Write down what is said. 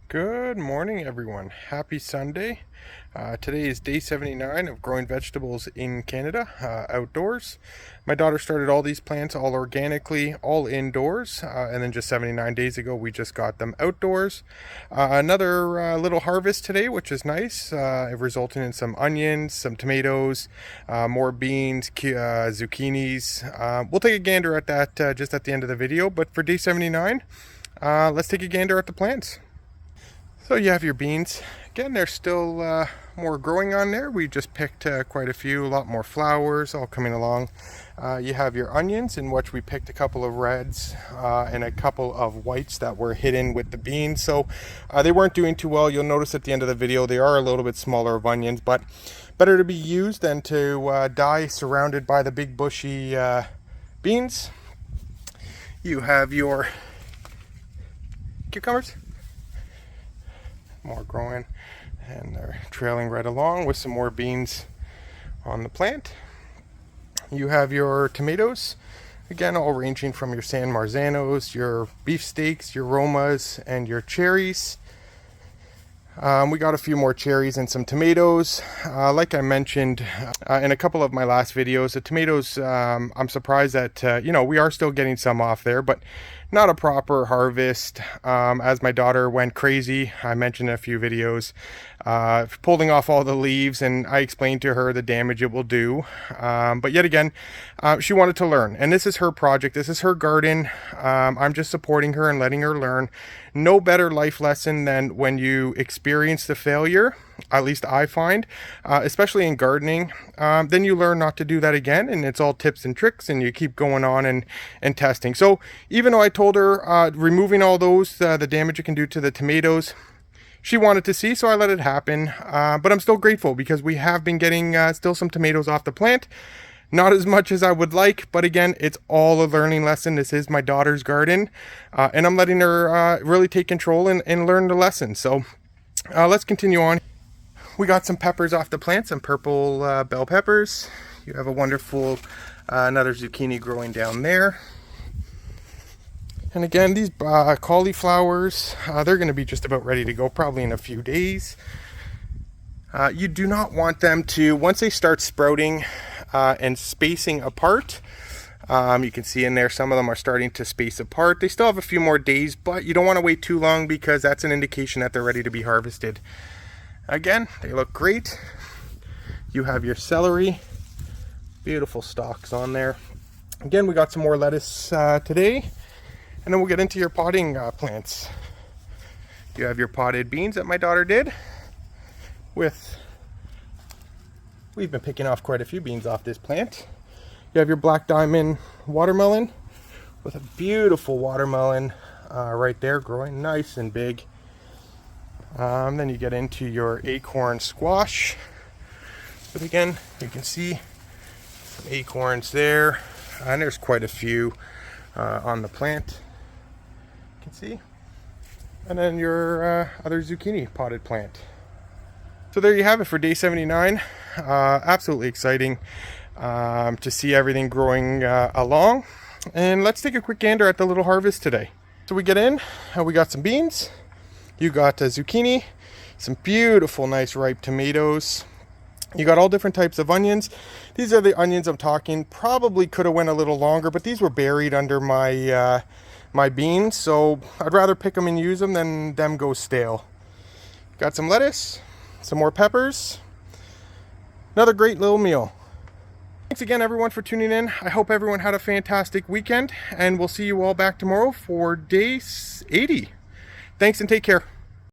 Good morning, everyone. Happy Sunday. Today is day 79 of growing vegetables in Canada, outdoors. My daughter started all these plants all organically, all indoors, and then just 79 days ago we just got them outdoors. Another little harvest today, which is nice, resulting in some onions, some tomatoes, more beans, zucchinis. We'll take a gander at that just at the end of the video, but for day 79, let's take a gander at the plants. So you have your beans. Again, there's still more growing on there. We just picked quite a few, a lot more flowers all coming along. You have your onions, in which we picked a couple of reds and a couple of whites that were hidden with the beans. So they weren't doing too well. You'll notice at the end of the video they are a little bit smaller of onions, but better to be used than to die surrounded by the big bushy beans. You have your cucumbers. More growing, and they're trailing right along with some more beans on the plant. You have your tomatoes, again all ranging from your San Marzanos, your beefsteaks, your Romas, and your cherries. We got a few more cherries and some tomatoes. Like I mentioned in a couple of my last videos, the tomatoes, I'm surprised that we are still getting some off there, but not a proper harvest. As my daughter went crazy, I mentioned in a few videos, pulling off all the leaves, and I explained to her the damage it will do. But yet again, she wanted to learn, and this is her project, this is her garden. I'm just supporting her and letting her learn. No better life lesson than when you experience the failure, at least I find, especially in gardening. Then you learn not to do that again, and it's all tips and tricks, and you keep going on and testing. So even though I told her removing all those, the damage it can do to the tomatoes, she wanted to see, so I let it happen. But I'm still grateful because we have been getting still some tomatoes off the plant. Not as much as I would like, but again, it's all a learning lesson. This is my daughter's garden, and I'm letting her really take control and learn the lesson. So let's continue on. We got some peppers off the plant, some purple bell peppers. You have a wonderful another zucchini growing down there. And again, these cauliflowers, they're going to be just about ready to go, probably in a few days. You do not want them to, once they start sprouting and spacing apart, you can see in there some of them are starting to space apart. They still have a few more days, but you don't want to wait too long because that's an indication that they're ready to be harvested. Again, they look great. You have your celery, beautiful stalks on there. Again, we got some more lettuce today, and then we'll get into your potting plants. You have your potted beans that my daughter did. We've been picking off quite a few beans off this plant. You have your black diamond watermelon with a beautiful watermelon right there, growing nice and big. Then you get into your acorn squash. But again, you can see some acorns there, and there's quite a few on the plant. You can see. And then your other zucchini potted plant. So there you have it for day 79. Absolutely exciting to see everything growing along. And let's take a quick gander at the little harvest today. So we get in, we got some beans. You got zucchini, some beautiful, nice ripe tomatoes. You got all different types of onions. These are the onions I'm talking. Probably could have went a little longer, but these were buried under my my beans, so I'd rather pick them and use them than them go stale. Got some lettuce, some more peppers. Another great little meal. Thanks again, everyone, for tuning in. I hope everyone had a fantastic weekend, and we'll see you all back tomorrow for day 80. Thanks and take care.